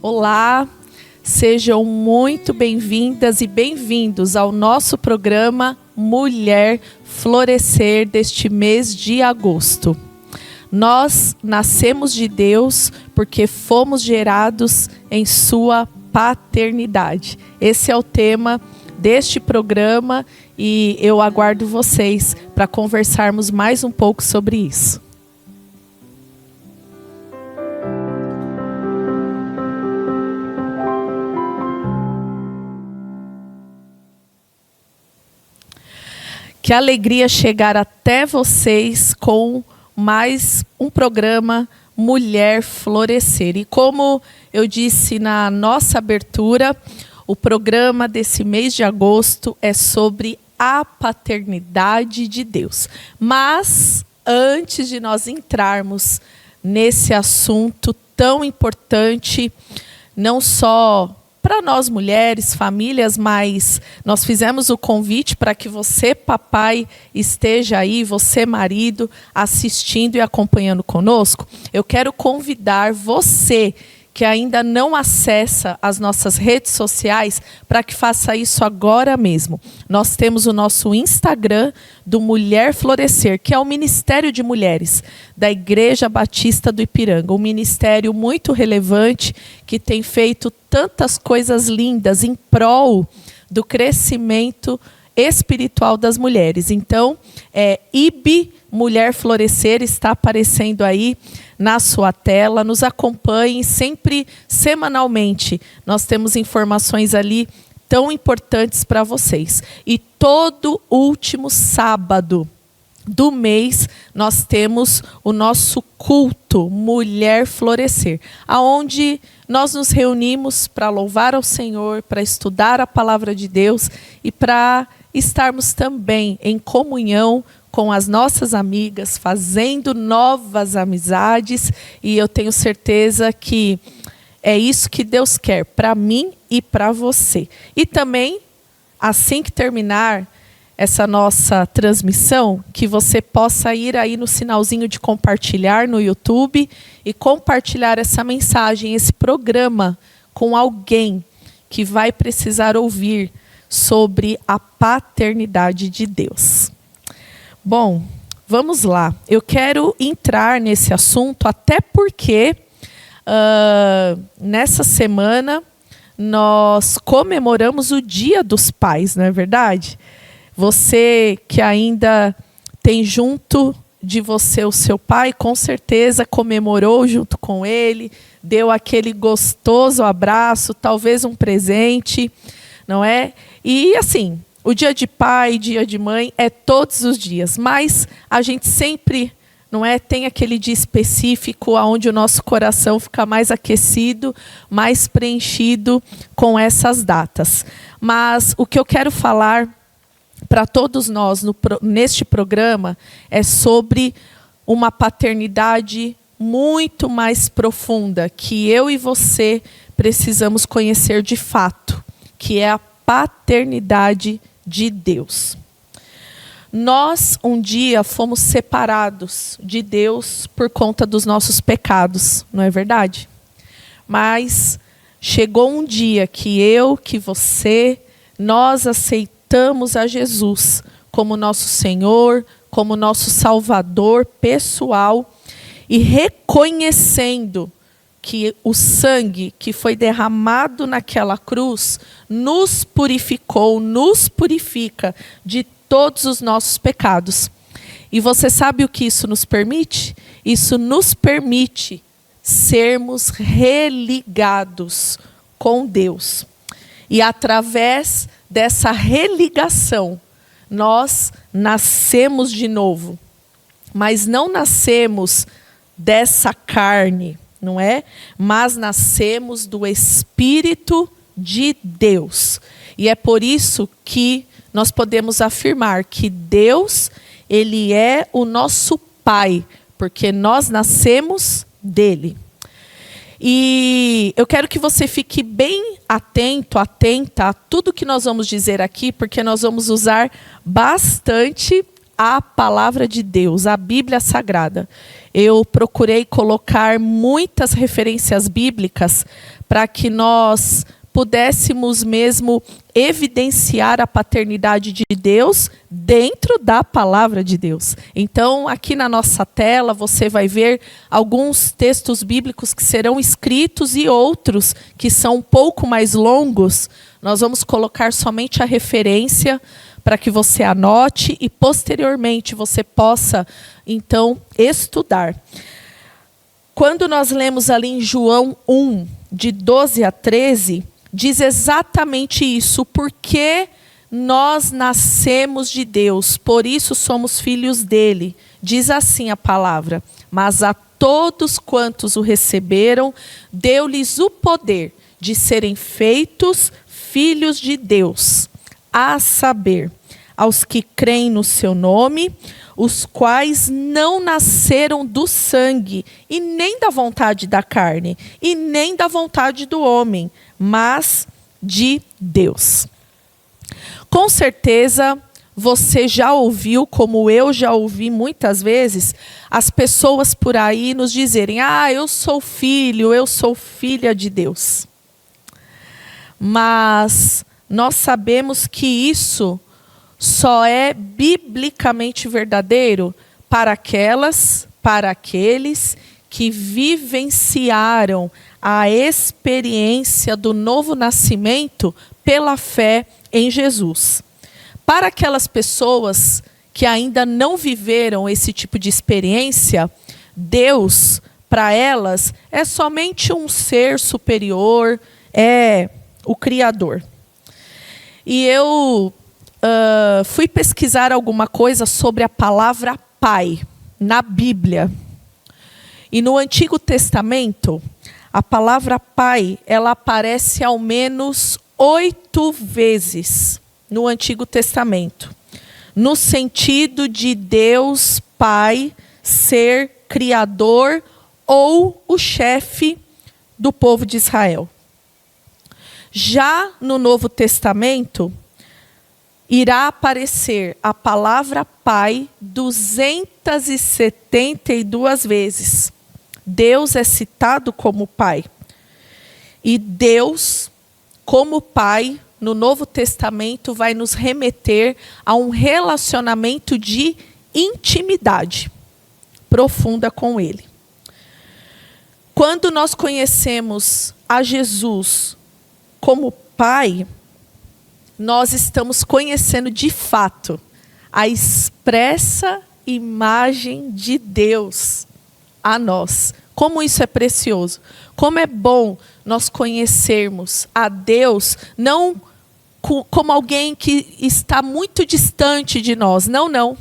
Olá, sejam muito bem-vindas e bem-vindos ao nosso programa Mulher Florescer deste mês de agosto. Nós nascemos de Deus porque fomos gerados em sua paternidade. Esse é o tema deste programa e eu aguardo vocês para conversarmos mais um pouco sobre isso. Que alegria chegar até vocês com mais um programa Mulher Florescer. E como eu disse na nossa abertura, o programa desse mês de agosto é sobre a paternidade de Deus. Mas antes de nós entrarmos nesse assunto tão importante, não só para nós mulheres, famílias, mas nós fizemos o convite para que você, papai, esteja aí, você, marido, assistindo e acompanhando conosco. Eu quero convidar você que ainda não acessa as nossas redes sociais para que faça isso agora mesmo. Nós temos o nosso Instagram do Mulher Florescer, que é o Ministério de Mulheres da Igreja Batista do Ipiranga, um ministério muito relevante que tem feito tantas coisas lindas em prol do crescimento espiritual das mulheres. Então, IB Mulher Florescer está aparecendo aí na sua tela. Nos acompanhe sempre, semanalmente. Nós temos informações ali tão importantes para vocês. E todo último sábado do mês, nós temos o nosso culto Mulher Florescer, aonde nós nos reunimos para louvar ao Senhor, para estudar a palavra de Deus e para estarmos também em comunhão com as nossas amigas, fazendo novas amizades, e eu tenho certeza que é isso que Deus quer para mim e para você. E também, assim que terminar essa nossa transmissão, que você possa ir aí no sinalzinho de compartilhar no YouTube e compartilhar essa mensagem, esse programa com alguém que vai precisar ouvir sobre a paternidade de Deus. Bom, vamos lá. Eu quero entrar nesse assunto até porque nessa semana nós comemoramos o Dia dos Pais, não é verdade? Você que ainda tem junto de você o seu pai, com certeza comemorou junto com ele, deu aquele gostoso abraço, talvez um presente, não é? E assim, o dia de pai, dia de mãe é todos os dias, mas a gente sempre, não é, tem aquele dia específico onde o nosso coração fica mais aquecido, mais preenchido com essas datas. Mas o que eu quero falar para todos nós neste programa é sobre uma paternidade muito mais profunda que eu e você precisamos conhecer de fato, que é a paternidade de Deus. Nós um dia fomos separados de Deus por conta dos nossos pecados, não é verdade? Mas chegou um dia que você, nós aceitamos a Jesus como nosso Senhor, como nosso Salvador pessoal e reconhecendo que o sangue que foi derramado naquela cruz nos purificou, nos purifica de todos os nossos pecados. E você sabe o que isso nos permite? Isso nos permite sermos religados com Deus. E através dessa religação, nós nascemos de novo. Mas não nascemos dessa carne, não é? Mas nascemos do Espírito de Deus. E é por isso que nós podemos afirmar que Deus, Ele é o nosso Pai, porque nós nascemos dele. E eu quero que você fique bem atento, atenta a tudo que nós vamos dizer aqui, porque nós vamos usar bastante a palavra de Deus, a Bíblia Sagrada. Eu procurei colocar muitas referências bíblicas para que nós pudéssemos mesmo evidenciar a paternidade de Deus dentro da palavra de Deus. Então, aqui na nossa tela, você vai ver alguns textos bíblicos que serão escritos e outros que são um pouco mais longos. Nós vamos colocar somente a referência para que você anote e, posteriormente, você possa, então, estudar. Quando nós lemos ali em João 1, de 12 a 13, diz exatamente isso, porque nós nascemos de Deus, por isso somos filhos dele. Diz assim a palavra: mas a todos quantos o receberam, deu-lhes o poder de serem feitos filhos de Deus, a saber, aos que creem no seu nome, os quais não nasceram do sangue, e nem da vontade da carne, e nem da vontade do homem, mas de Deus. Com certeza, você já ouviu, como eu já ouvi muitas vezes, as pessoas por aí nos dizerem: ah, eu sou filho, eu sou filha de Deus. Mas nós sabemos que isso só é biblicamente verdadeiro para aqueles que vivenciaram a experiência do novo nascimento pela fé em Jesus. Para aquelas pessoas que ainda não viveram esse tipo de experiência, Deus, para elas, é somente um ser superior, é o Criador. E eu fui pesquisar alguma coisa sobre a palavra pai na Bíblia. E no Antigo Testamento, a palavra pai, ela aparece ao menos 8 vezes no Antigo Testamento, no sentido de Deus Pai ser criador ou o chefe do povo de Israel. Já no Novo Testamento, irá aparecer a palavra pai 272 vezes. Deus é citado como pai. E Deus, como pai, no Novo Testamento, vai nos remeter a um relacionamento de intimidade profunda com Ele. Quando nós conhecemos a Jesus como pai, nós estamos conhecendo de fato a expressa imagem de Deus a nós. Como isso é precioso. Como é bom nós conhecermos a Deus, não como alguém que está muito distante de nós. Não, não.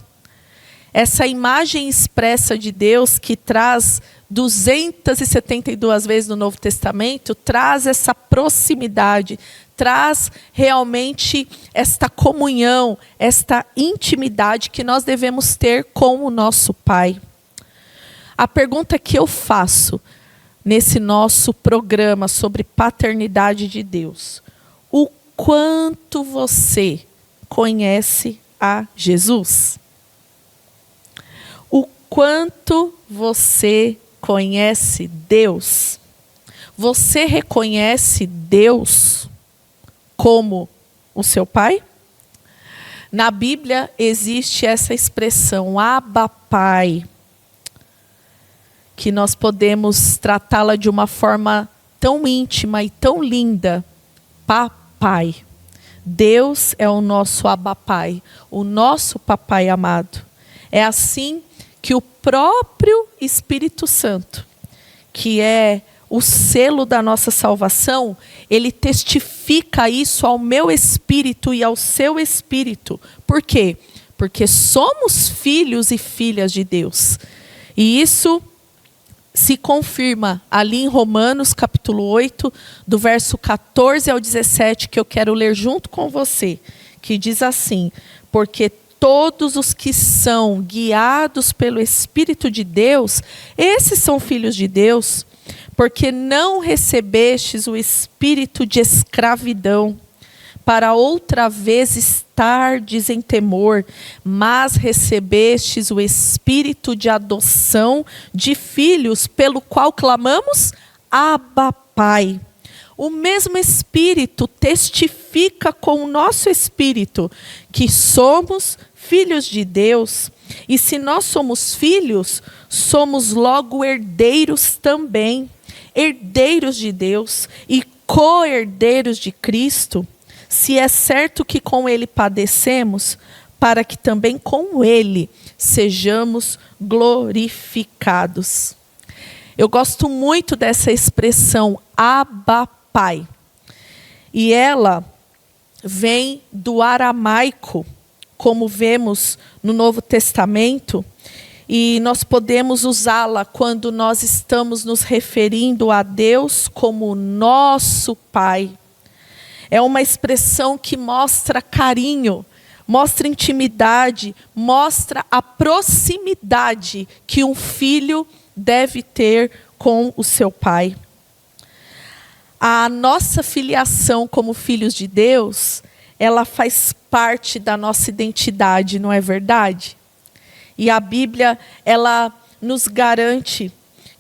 Essa imagem expressa de Deus que traz 272 vezes no Novo Testamento, traz essa proximidade, traz realmente esta comunhão, esta intimidade que nós devemos ter com o nosso Pai. A pergunta que eu faço nesse nosso programa sobre paternidade de Deus: o quanto você conhece a Jesus? O quanto você conhece Deus? Você reconhece Deus como o seu Pai? Na Bíblia existe essa expressão, Abba Pai, que nós podemos tratá-la de uma forma tão íntima e tão linda. Papai. Deus é o nosso Abba Pai, o nosso papai amado. É assim que o próprio Espírito Santo, que é o selo da nossa salvação, ele testifica isso ao meu espírito e ao seu espírito. Por quê? Porque somos filhos e filhas de Deus. E isso se confirma ali em Romanos capítulo 8, do verso 14 ao 17, que eu quero ler junto com você, que diz assim: porque todos os que são guiados pelo Espírito de Deus, esses são filhos de Deus, porque não recebestes o espírito de escravidão para outra vez estardes em temor, mas recebestes o Espírito de adoção de filhos, pelo qual clamamos, Abba, Pai. O mesmo Espírito testifica com o nosso espírito que somos filhos de Deus. E se nós somos filhos, somos logo herdeiros também, herdeiros de Deus e co-herdeiros de Cristo, se é certo que com Ele padecemos, para que também com Ele sejamos glorificados. Eu gosto muito dessa expressão, Abba, Pai. E ela vem do aramaico, como vemos no Novo Testamento, e nós podemos usá-la quando nós estamos nos referindo a Deus como nosso Pai. É uma expressão que mostra carinho, mostra intimidade, mostra a proximidade que um filho deve ter com o seu pai. A nossa filiação como filhos de Deus, ela faz parte da nossa identidade, não é verdade? E a Bíblia, ela nos garante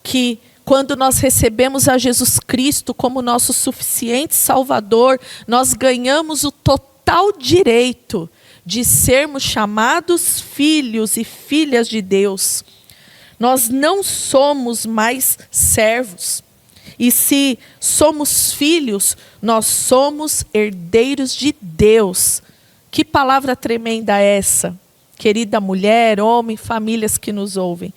que quando nós recebemos a Jesus Cristo como nosso suficiente Salvador, nós ganhamos o total direito de sermos chamados filhos e filhas de Deus. Nós não somos mais servos. E se somos filhos, nós somos herdeiros de Deus. Que palavra tremenda é essa? Querida mulher, homem, famílias que nos ouvem.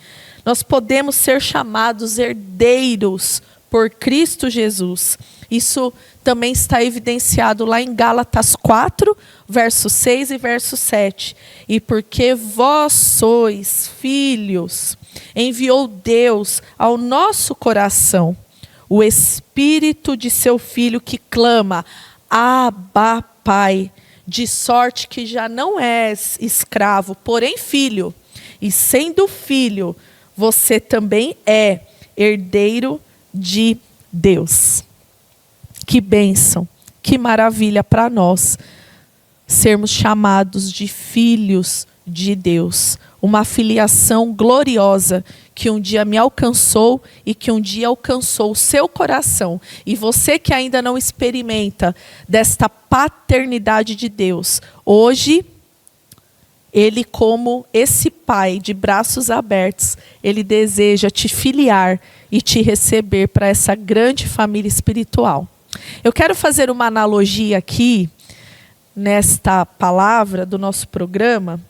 Nós podemos ser chamados herdeiros por Cristo Jesus. Isso também está evidenciado lá em Gálatas 4, verso 6 e verso 7. E porque vós sois filhos, enviou Deus ao nosso coração o Espírito de seu Filho que clama, Abba, Pai, de sorte que já não és escravo, porém filho. E sendo filho, você também é herdeiro de Deus. Que bênção, que maravilha para nós sermos chamados de filhos de Deus. Uma filiação gloriosa que um dia me alcançou e que um dia alcançou o seu coração. E você que ainda não experimenta desta paternidade de Deus, hoje, Ele como esse Pai de braços abertos, Ele deseja te filiar e te receber para essa grande família espiritual. Eu quero fazer uma analogia aqui, nesta palavra do nosso programa,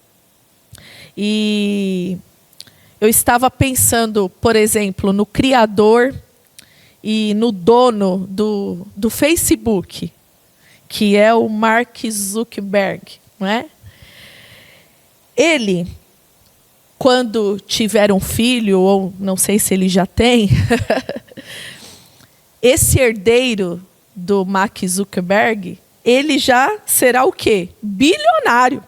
e eu estava pensando, por exemplo, no criador e no dono do Facebook, que é o Mark Zuckerberg, não é? Ele, quando tiver um filho, ou não sei se ele já tem, esse herdeiro do Mark Zuckerberg, ele já será o quê? Bilionário.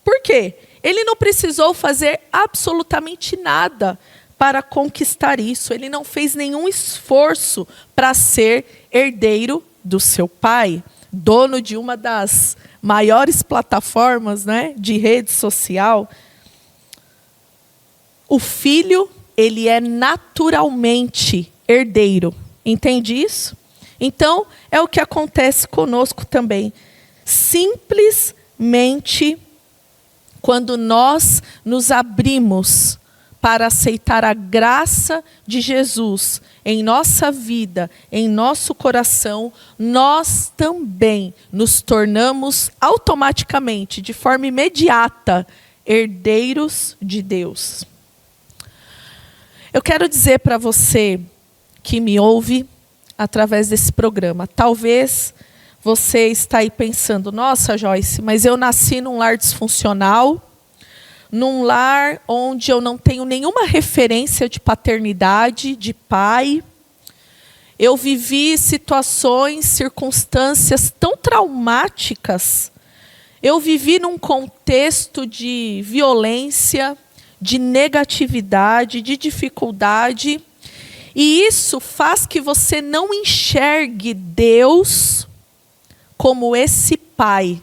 Por quê? Ele não precisou fazer absolutamente nada para conquistar isso. Ele não fez nenhum esforço para ser herdeiro do seu pai, dono de uma das maiores plataformas, né, de rede social. O filho, ele é naturalmente herdeiro. Entende isso? Então, é o que acontece conosco também. Simplesmente, quando nós nos abrimos para aceitar a graça de Jesus em nossa vida, em nosso coração, nós também nos tornamos automaticamente, de forma imediata, herdeiros de Deus. Eu quero dizer para você que me ouve através desse programa, talvez você está aí pensando, nossa, Joyce, mas eu nasci num lar disfuncional, num lar onde eu não tenho nenhuma referência de paternidade, de pai. Eu vivi situações, circunstâncias tão traumáticas. Eu vivi num contexto de violência, de negatividade, de dificuldade. E isso faz que você não enxergue Deus como esse pai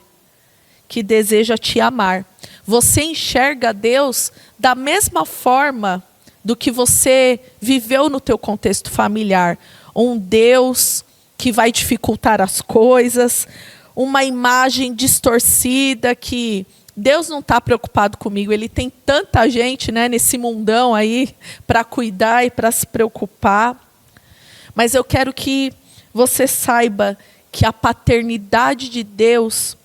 que deseja te amar. Você enxerga Deus da mesma forma do que você viveu no teu contexto familiar. Um Deus que vai dificultar as coisas, uma imagem distorcida que Deus não está preocupado comigo. Ele tem tanta gente, né, nesse mundão aí para cuidar e para se preocupar. Mas eu quero que você saiba que a paternidade de Deus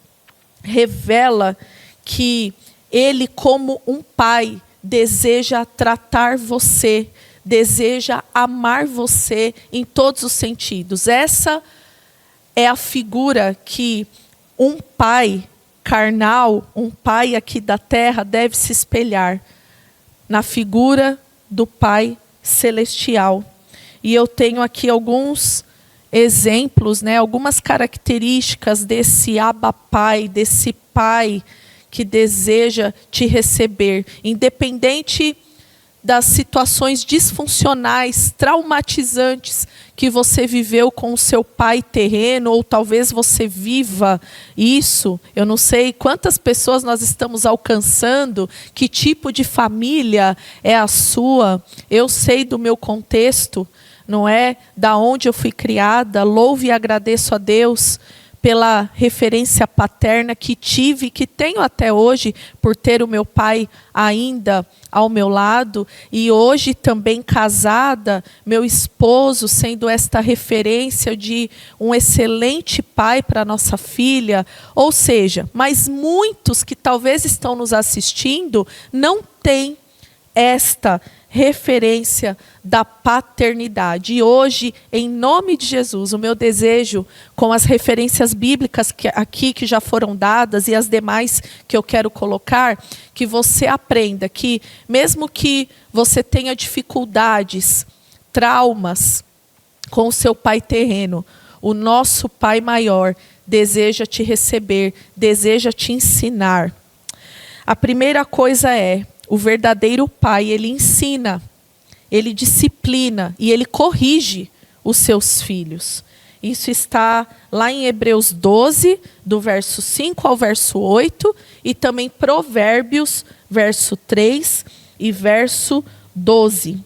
revela que Ele, como um pai, deseja tratar você, deseja amar você em todos os sentidos. Essa é a figura que um pai carnal, um pai aqui da terra, deve se espelhar na figura do Pai celestial. E eu tenho aqui alguns exemplos, né, algumas características desse Abba Pai, desse Pai que deseja te receber, independente das situações disfuncionais, traumatizantes que você viveu com o seu pai terreno, ou talvez você viva isso. Eu não sei quantas pessoas nós estamos alcançando, que tipo de família é a sua. Eu sei do meu contexto, não é? Da onde eu fui criada. Louvo e agradeço a Deus pela referência paterna que tive, que tenho até hoje, por ter o meu pai ainda ao meu lado, e hoje também casada, meu esposo sendo esta referência de um excelente pai para nossa filha. Ou seja, mas muitos que talvez estão nos assistindo não têm esta referência da paternidade. E hoje, em nome de Jesus, o meu desejo, com as referências bíblicas que já foram dadas e as demais que eu quero colocar, que você aprenda que, mesmo que você tenha dificuldades, traumas com o seu pai terreno, o nosso Pai maior deseja te receber, deseja te ensinar. A primeira coisa é: o verdadeiro pai, ele ensina, ele disciplina e ele corrige os seus filhos. Isso está lá em Hebreus 12, do verso 5 ao verso 8, e também Provérbios, verso 3 e verso 12.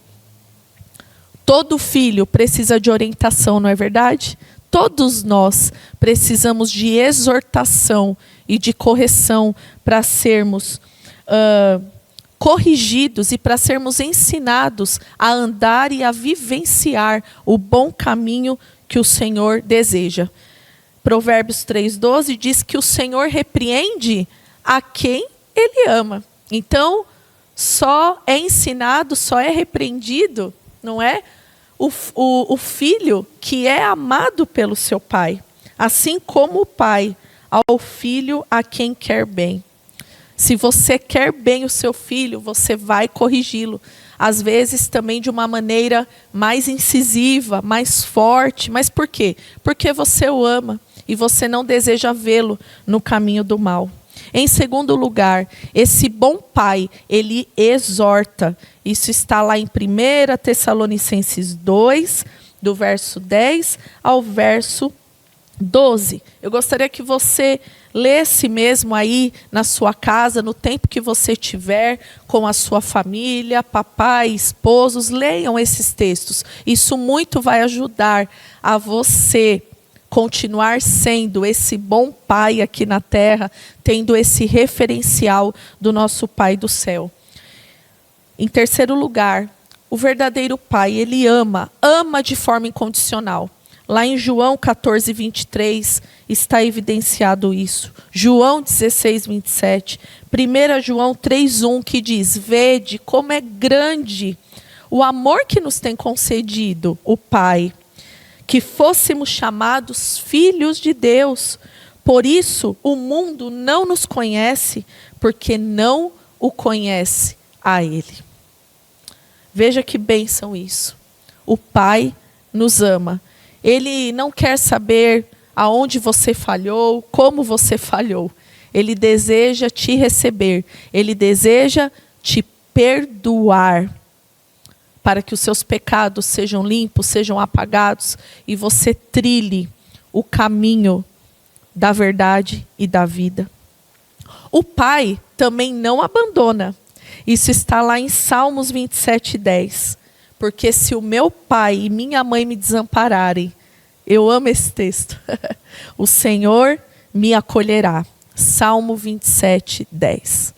Todo filho precisa de orientação, não é verdade? Todos nós precisamos de exortação e de correção para sermos corrigidos e para sermos ensinados a andar e a vivenciar o bom caminho que o Senhor deseja. Provérbios 3:12 diz que o Senhor repreende a quem Ele ama. Então, só é ensinado, só é repreendido, não é? O filho que é amado pelo seu pai, assim como o pai ao filho a quem quer bem. Se você quer bem o seu filho, você vai corrigi-lo. Às vezes também de uma maneira mais incisiva, mais forte. Mas por quê? Porque você o ama e você não deseja vê-lo no caminho do mal. Em segundo lugar, esse bom pai, ele exorta. Isso está lá em 1 Tessalonicenses 2, do verso 10 ao verso 12. Eu gostaria que você lesse mesmo aí na sua casa, no tempo que você tiver com a sua família, papai, esposos, leiam esses textos. Isso muito vai ajudar a você continuar sendo esse bom pai aqui na terra, tendo esse referencial do nosso Pai do céu. Em terceiro lugar, o verdadeiro pai, ele ama de forma incondicional. Lá em João 14, 23, está evidenciado isso. João 16, 27. 1 João 3, 1, que diz: vede como é grande o amor que nos tem concedido o Pai, que fôssemos chamados filhos de Deus. Por isso, o mundo não nos conhece, porque não o conhece a Ele. Veja que bênção isso. O Pai nos ama. Ele não quer saber aonde você falhou, como você falhou. Ele deseja te receber. Ele deseja te perdoar, para que os seus pecados sejam limpos, sejam apagados, e você trilhe o caminho da verdade e da vida. O Pai também não abandona. Isso está lá em Salmos 27:10. Porque se o meu pai e minha mãe me desampararem, eu amo esse texto, o Senhor me acolherá. Salmo 27:10.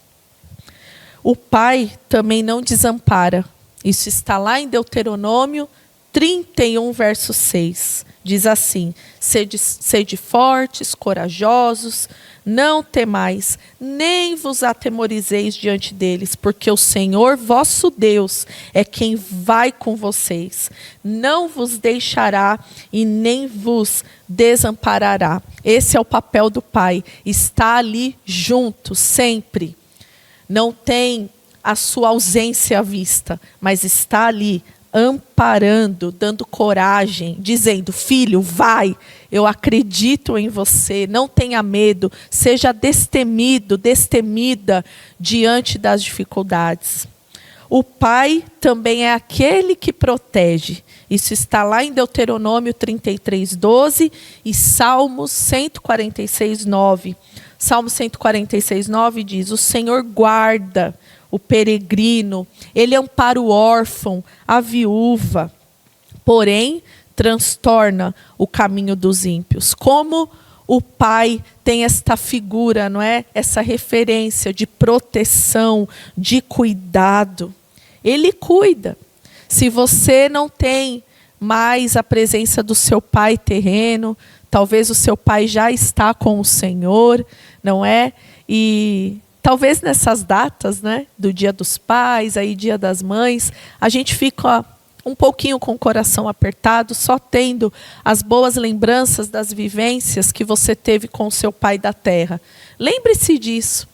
O Pai também não desampara. Isso está lá em Deuteronômio 31, verso 6. Diz assim: sede fortes, corajosos, não temais, nem vos atemorizeis diante deles, porque o Senhor vosso Deus é quem vai com vocês. Não vos deixará e nem vos desamparará. Esse é o papel do Pai, está ali junto, sempre. Não tem a sua ausência à vista, mas está ali, amparando, dando coragem, dizendo: filho, vai, eu acredito em você, não tenha medo, seja destemido, destemida diante das dificuldades. O Pai também é aquele que protege. Isso está lá em Deuteronômio 33:12 e Salmos 146:9. Salmo 146:9 diz: o Senhor guarda o peregrino, ele ampara o órfão, a viúva, porém transtorna o caminho dos ímpios. Como o Pai tem esta figura, não é? Essa referência de proteção, de cuidado. Ele cuida. Se você não tem mais a presença do seu pai terreno, talvez o seu pai já está com o Senhor, não é? E talvez nessas datas, né, do Dia dos Pais, aí Dia das Mães, a gente fica um pouquinho com o coração apertado, só tendo as boas lembranças das vivências que você teve com o seu pai da terra. Lembre-se disso.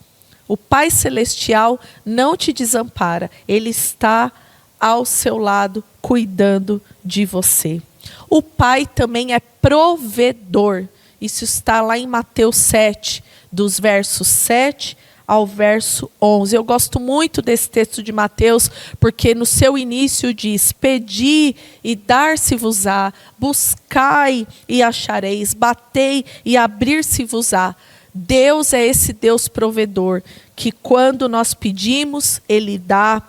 O Pai Celestial não te desampara. Ele está ao seu lado, cuidando de você. O Pai também é provedor. Isso está lá em Mateus 7, dos versos 7 ao verso 11. Eu gosto muito desse texto de Mateus, porque no seu início diz: pedi e dar-se-vos-á, buscai e achareis, batei e abrir-se-vos-á. Deus é esse Deus provedor, que quando nós pedimos, Ele dá.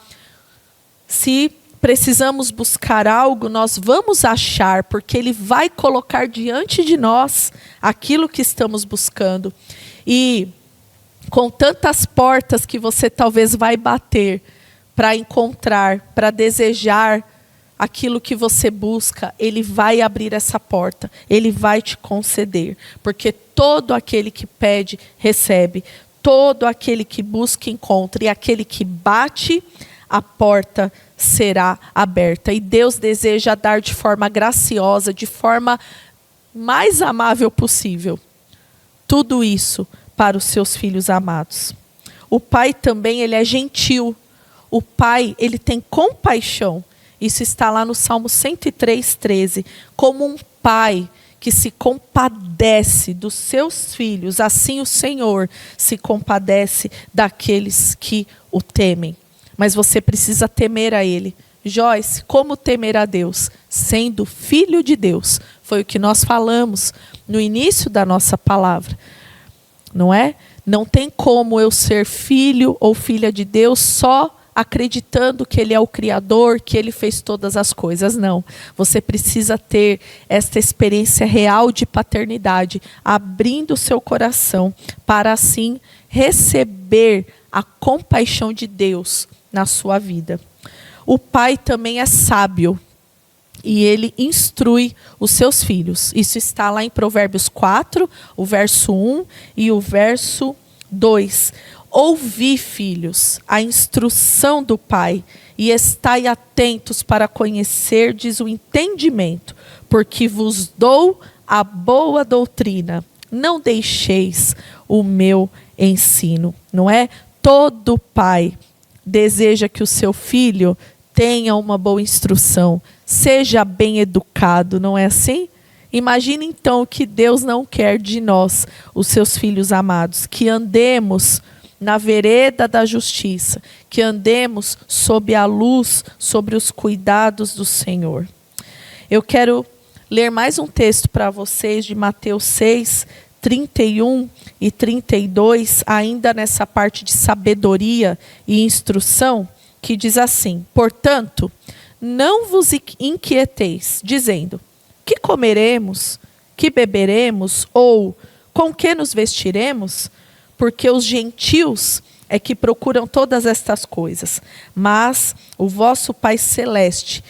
Se precisamos buscar algo, nós vamos achar, porque Ele vai colocar diante de nós aquilo que estamos buscando. E com tantas portas que você talvez vai bater para encontrar, para desejar aquilo que você busca, Ele vai abrir essa porta, Ele vai te conceder, porque todo aquele que pede, recebe, todo aquele que busca, encontra, e aquele que bate, a porta será aberta. E Deus deseja dar de forma graciosa, de forma mais amável possível, tudo isso para os seus filhos amados. O Pai também, Ele é gentil. O Pai, Ele tem compaixão. Isso está lá no Salmo 103:13. Como um pai que se compadece dos seus filhos, assim o Senhor se compadece daqueles que o temem. Mas você precisa temer a Ele. Joyce, como temer a Deus? Sendo filho de Deus. Foi o que nós falamos no início da nossa palavra. Não é? Não tem como eu ser filho ou filha de Deus só acreditando que Ele é o Criador, que Ele fez todas as coisas. Não. Você precisa ter esta experiência real de paternidade, abrindo o seu coração para assim receber a compaixão de Deus na sua vida. O Pai também é sábio e Ele instrui os seus filhos. Isso está lá em Provérbios 4, o verso 1 e o verso 2. Ouvi, filhos, a instrução do Pai, e estai atentos para conhecerdes o entendimento, porque vos dou a boa doutrina. Não deixeis o meu ensino. Não é? Todo pai deseja que o seu filho tenha uma boa instrução, seja bem educado, não é assim? Imagine então o que Deus não quer de nós, os seus filhos amados, que andemos na vereda da justiça, que andemos sob a luz, sobre os cuidados do Senhor. Eu quero ler mais um texto para vocês de Mateus 6, 31 e 32, ainda nessa parte de sabedoria e instrução, que diz assim: portanto, não vos inquieteis, dizendo, que comeremos, que beberemos, ou com que nos vestiremos? Porque os gentios é que procuram todas estas coisas. Mas o vosso Pai Celeste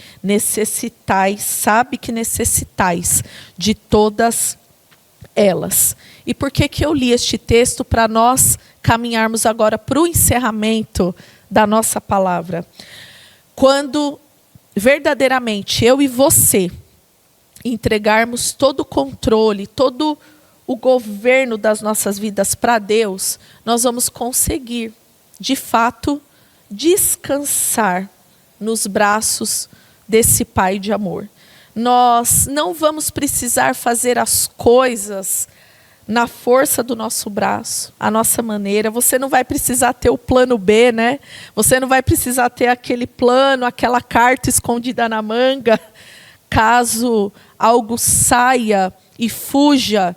sabe que necessitais de todas elas. E por que eu li este texto? Para nós caminharmos agora para o encerramento da nossa palavra. Quando verdadeiramente eu e você entregarmos todo o controle, todo o governo das nossas vidas para Deus, nós vamos conseguir, de fato, descansar nos braços desse Pai de amor. Nós não vamos precisar fazer as coisas na força do nosso braço, a nossa maneira. Você não vai precisar ter o plano B, né? Você não vai precisar ter aquele plano, aquela carta escondida na manga, caso algo saia e fuja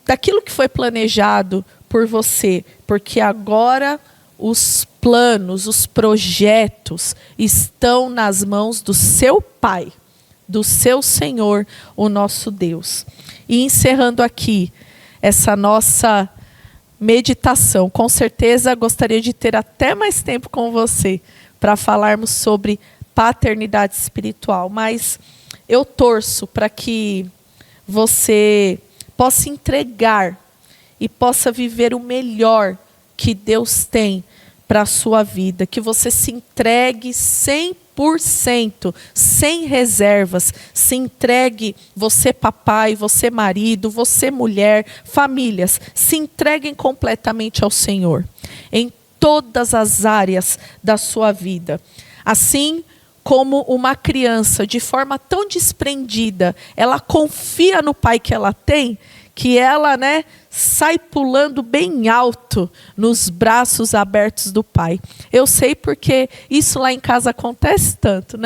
daquilo que foi planejado por você, porque agora os planos, os projetos estão nas mãos do seu Pai, do seu Senhor, o nosso Deus. E encerrando aqui essa nossa meditação, com certeza gostaria de ter até mais tempo com você para falarmos sobre paternidade espiritual, mas eu torço para que você possa entregar e possa viver o melhor que Deus tem para a sua vida, que você se entregue 100%, sem reservas, se entregue, você papai, você marido, você mulher, famílias, se entreguem completamente ao Senhor, em todas as áreas da sua vida. Assim como uma criança, de forma tão desprendida, ela confia no pai que ela tem, que ela, sai pulando bem alto nos braços abertos do pai. Eu sei porque isso lá em casa acontece tanto,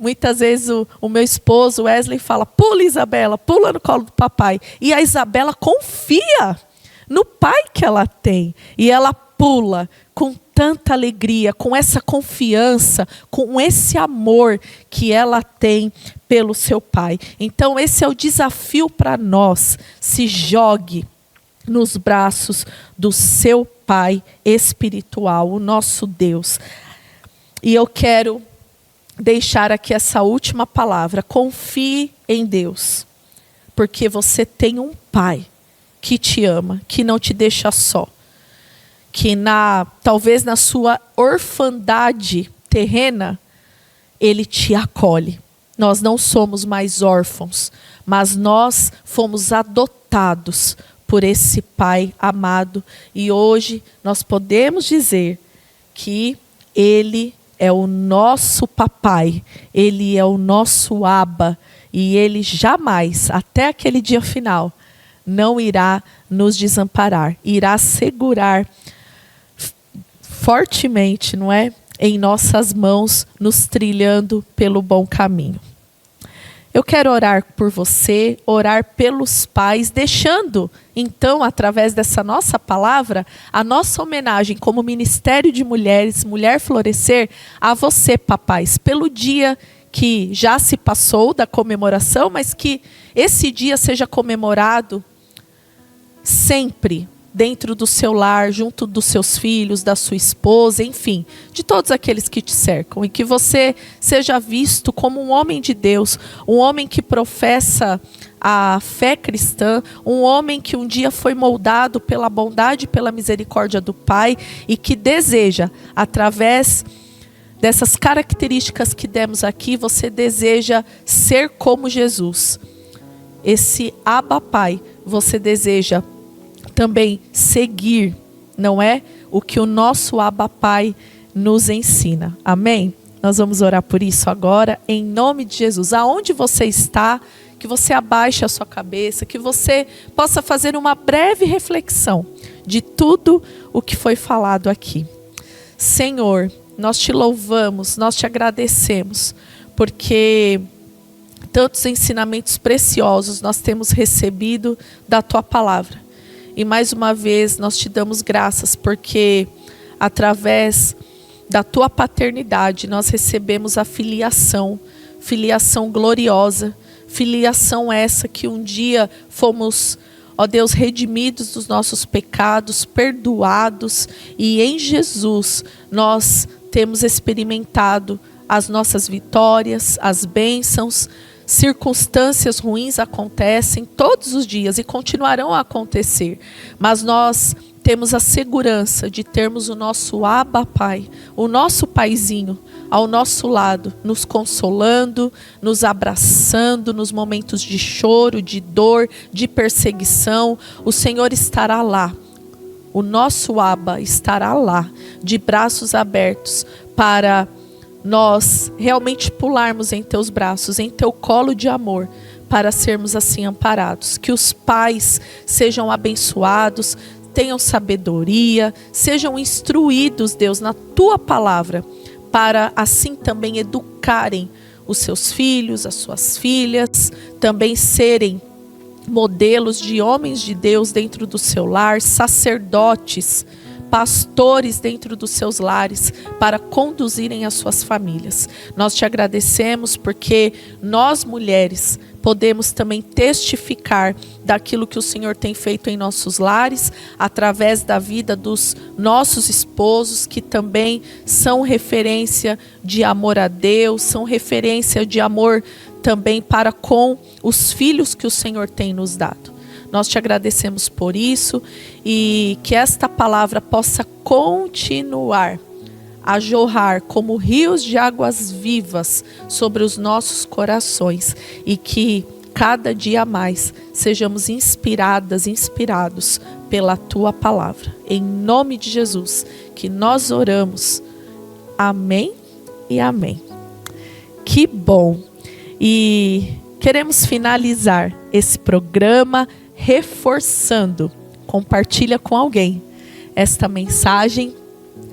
Muitas vezes o meu esposo, Wesley, fala, pula Isabela, pula no colo do papai. E a Isabela confia no pai que ela tem. E ela pula com tanta alegria, com essa confiança, com esse amor que ela tem pelo seu pai. Então esse é o desafio para nós. Se jogue nos braços do seu Pai espiritual, o nosso Deus. E eu quero deixar aqui essa última palavra. Confie em Deus, porque você tem um Pai que te ama, que não te deixa só, que talvez na sua orfandade terrena, Ele te acolhe. Nós não somos mais órfãos, mas nós fomos adotados por esse Pai amado. E hoje nós podemos dizer que Ele é o nosso papai, Ele é o nosso Abba, e Ele jamais, até aquele dia final, não irá nos desamparar, irá segurar fortemente, em nossas mãos, nos trilhando pelo bom caminho. Eu quero orar por você, orar pelos pais, deixando, então, através dessa nossa palavra, a nossa homenagem como Ministério de Mulheres, Mulher Florescer, a você, papais, pelo dia que já se passou da comemoração, mas que esse dia seja comemorado sempre, dentro do seu lar, junto dos seus filhos, da sua esposa, enfim, de todos aqueles que te cercam. E que você seja visto como um homem de Deus, um homem que professa a fé cristã, um homem que um dia foi moldado pela bondade e pela misericórdia do Pai e que deseja, através dessas características que demos aqui, você deseja ser como Jesus. Esse Abba Pai, você deseja também seguir, não é? O que o nosso Abba Pai nos ensina. Amém? Nós vamos orar por isso agora, em nome de Jesus. Aonde você está, que você abaixe a sua cabeça, que você possa fazer uma breve reflexão de tudo o que foi falado aqui. Senhor, nós te louvamos, nós te agradecemos, porque tantos ensinamentos preciosos nós temos recebido da tua palavra. E mais uma vez nós te damos graças, porque através da tua paternidade nós recebemos a filiação gloriosa, filiação essa que um dia fomos, ó Deus, redimidos dos nossos pecados, perdoados, e em Jesus nós temos experimentado as nossas vitórias, as bênçãos. Circunstâncias ruins acontecem todos os dias e continuarão a acontecer, mas nós temos a segurança de termos o nosso Abba Pai, o nosso Paizinho ao nosso lado, nos consolando, nos abraçando nos momentos de choro, de dor, de perseguição. O Senhor estará lá, o nosso Abba estará lá, de braços abertos, para nós realmente pularmos em teus braços, em teu colo de amor, para sermos assim amparados. Que os pais sejam abençoados, tenham sabedoria, sejam instruídos, Deus, na tua palavra, para assim também educarem os seus filhos, as suas filhas, também serem modelos de homens de Deus dentro do seu lar, sacerdotes, pastores dentro dos seus lares, para conduzirem as suas famílias. Nós te agradecemos porque nós, mulheres, podemos também testificar daquilo que o Senhor tem feito em nossos lares, através da vida dos nossos esposos, que também são referência de amor a Deus, são referência de amor também para com os filhos que o Senhor tem nos dado. Nós te agradecemos por isso, e que esta palavra possa continuar a jorrar como rios de águas vivas sobre os nossos corações, e que cada dia mais sejamos inspirados pela tua palavra. Em nome de Jesus que nós oramos. Amém e amém. Que bom! E queremos finalizar esse programa reforçando, compartilha com alguém esta mensagem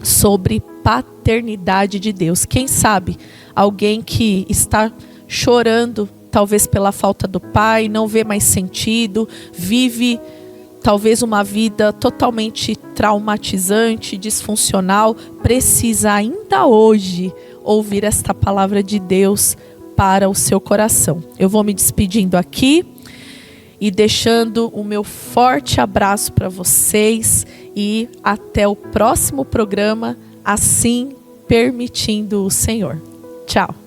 sobre paternidade de Deus. Quem sabe alguém que está chorando, talvez pela falta do pai, não vê mais sentido, vive talvez uma vida totalmente traumatizante, disfuncional, precisa ainda hoje ouvir esta palavra de Deus para o seu coração. Eu vou me despedindo aqui e deixando o meu forte abraço para vocês, e até o próximo programa, assim permitindo o Senhor. Tchau.